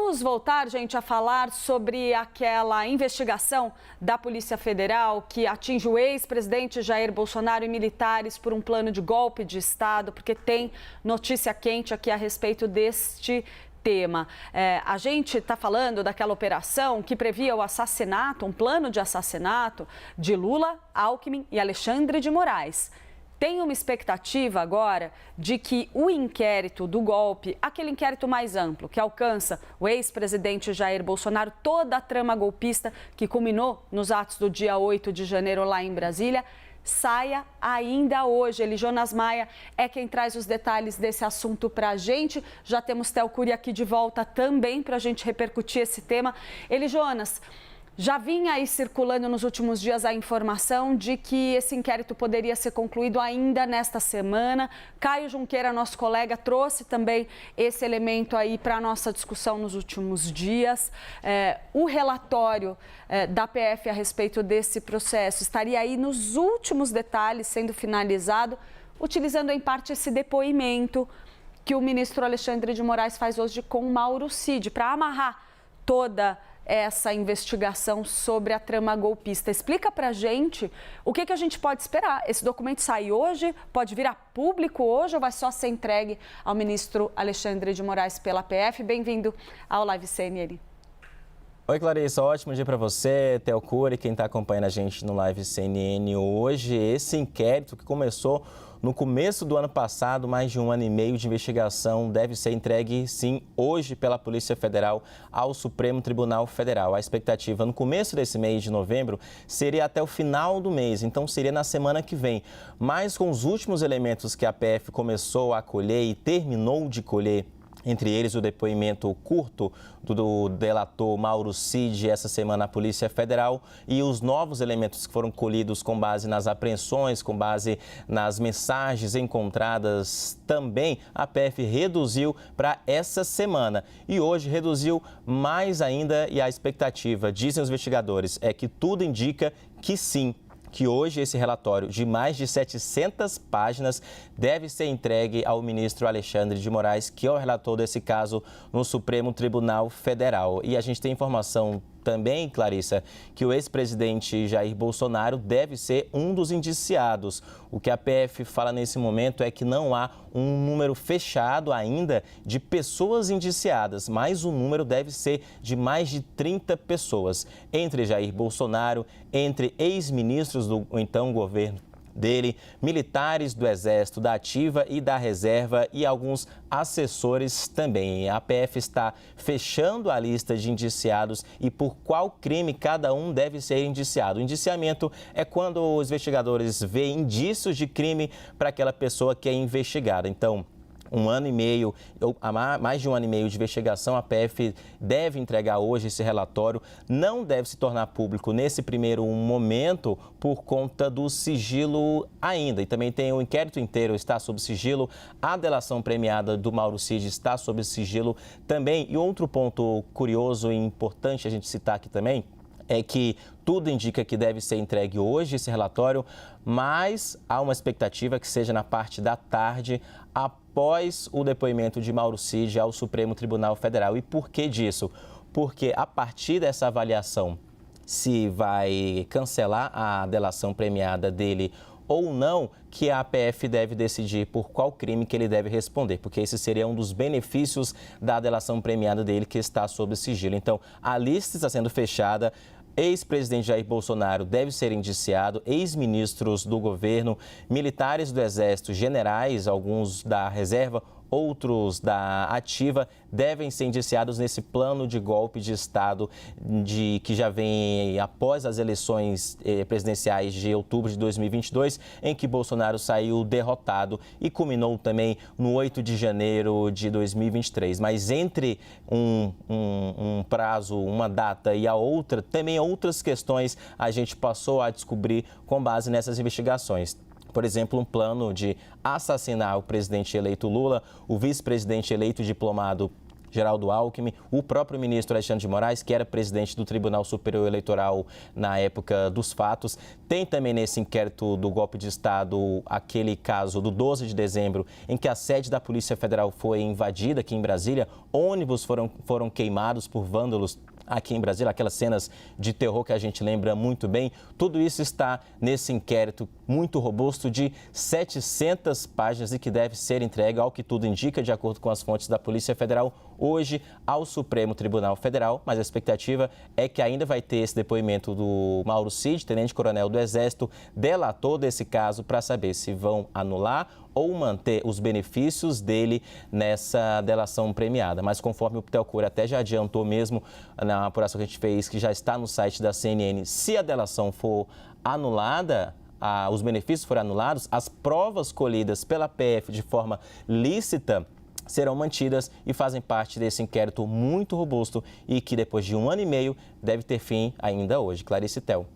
Vamos voltar, gente, a falar sobre aquela investigação da Polícia Federal que atinge o ex-presidente Jair Bolsonaro e militares por um plano de golpe de Estado, porque tem notícia quente aqui a respeito deste tema. A gente está falando daquela operação que previa o assassinato, um plano de assassinato de Lula, Alckmin e Alexandre de Moraes. Tem uma expectativa agora de que o inquérito do golpe, aquele inquérito mais amplo, que alcança o ex-presidente Jair Bolsonaro, toda a trama golpista que culminou nos atos do dia 8 de janeiro lá em Brasília, saia ainda hoje. Eli Jonas Maia é quem traz os detalhes desse assunto para a gente. Já temos Théo Cury aqui de volta também para a gente repercutir esse tema. Eli Jonas, já vinha aí circulando nos últimos dias a informação de que esse inquérito poderia ser concluído ainda nesta semana. Caio Junqueira, nosso colega, trouxe também esse elemento aí para a nossa discussão nos últimos dias. O relatório da PF a respeito desse processo estaria aí nos últimos detalhes sendo finalizado, utilizando em parte esse depoimento que o ministro Alexandre de Moraes faz hoje com Mauro Cid, para amarrar toda essa investigação sobre a trama golpista. Explica pra gente o que a gente pode esperar. Esse documento sai hoje, pode vir a público hoje ou vai só ser entregue ao ministro Alexandre de Moraes pela PF? Bem-vindo ao Live CNN. Oi, Clarissa, ótimo dia para você, Théo Cury, quem está acompanhando a gente no Live CNN hoje. Esse inquérito que começou no começo do ano passado, mais de 1 ano e meio de investigação, deve ser entregue, sim, hoje pela Polícia Federal ao Supremo Tribunal Federal. A expectativa no começo desse mês de novembro seria até o final do mês, então seria na semana que vem. Mas com os últimos elementos que a PF começou a colher e terminou de colher, entre eles o depoimento curto do delator Mauro Cid essa semana à Polícia Federal e os novos elementos que foram colhidos com base nas apreensões, com base nas mensagens encontradas também, a PF reduziu para essa semana e hoje reduziu mais ainda e a expectativa, dizem os investigadores, é que tudo indica que sim, que hoje esse relatório de mais de 700 páginas deve ser entregue ao ministro Alexandre de Moraes, que é o relator desse caso no Supremo Tribunal Federal. E a gente tem informação também, Clarissa, que o ex-presidente Jair Bolsonaro deve ser um dos indiciados. O que a PF fala nesse momento é que não há um número fechado ainda de pessoas indiciadas, mas o número deve ser de mais de 30 pessoas, entre Jair Bolsonaro, entre ex-ministros do então governo dele, militares do Exército, da Ativa e da Reserva e alguns assessores também. A PF está fechando a lista de indiciados e por qual crime cada um deve ser indiciado. O indiciamento é quando os investigadores veem indícios de crime para aquela pessoa que é investigada. Então, 1 ano e meio, mais de 1 ano e meio de investigação, a PF deve entregar hoje esse relatório. Não deve se tornar público nesse primeiro momento por conta do sigilo ainda. E também tem o inquérito inteiro está sob sigilo, a delação premiada do Mauro Cid está sob sigilo também. E outro ponto curioso e importante a gente citar aqui também é que tudo indica que deve ser entregue hoje esse relatório, mas há uma expectativa que seja na parte da tarde, após o depoimento de Mauro Cid ao Supremo Tribunal Federal. E por que disso? Porque a partir dessa avaliação, se vai cancelar a delação premiada dele ou não, que a PF deve decidir por qual crime que ele deve responder, porque esse seria um dos benefícios da delação premiada dele que está sob sigilo. Então, a lista está sendo fechada. Ex-presidente Jair Bolsonaro deve ser indiciado, ex-ministros do governo, militares do Exército, generais, alguns da Reserva, outros da Ativa, devem ser indiciados nesse plano de golpe de Estado que já vem após as eleições presidenciais de outubro de 2022, em que Bolsonaro saiu derrotado e culminou também no 8 de janeiro de 2023. Mas entre um prazo, uma data e a outra, também outras questões a gente passou a descobrir com base nessas investigações. Por exemplo, um plano de assassinar o presidente eleito Lula, o vice-presidente eleito diplomado Geraldo Alckmin, o próprio ministro Alexandre de Moraes, que era presidente do Tribunal Superior Eleitoral na época dos fatos. Tem também nesse inquérito do golpe de Estado aquele caso do 12 de dezembro, em que a sede da Polícia Federal foi invadida aqui em Brasília, ônibus foram queimados por vândalos aqui em Brasília, aquelas cenas de terror que a gente lembra muito bem. Tudo isso está nesse inquérito muito robusto de 700 páginas e que deve ser entregue, ao que tudo indica, de acordo com as fontes da Polícia Federal, hoje ao Supremo Tribunal Federal. Mas a expectativa é que ainda vai ter esse depoimento do Mauro Cid, tenente-coronel do Exército, delator desse caso, para saber se vão anular ou manter os benefícios dele nessa delação premiada. Mas conforme o Telcur até já adiantou mesmo na apuração que a gente fez, que já está no site da CNN, se a delação for anulada, os benefícios forem anulados, as provas colhidas pela PF de forma lícita serão mantidas e fazem parte desse inquérito muito robusto e que depois de 1 ano e meio deve ter fim ainda hoje. Clarice Tel.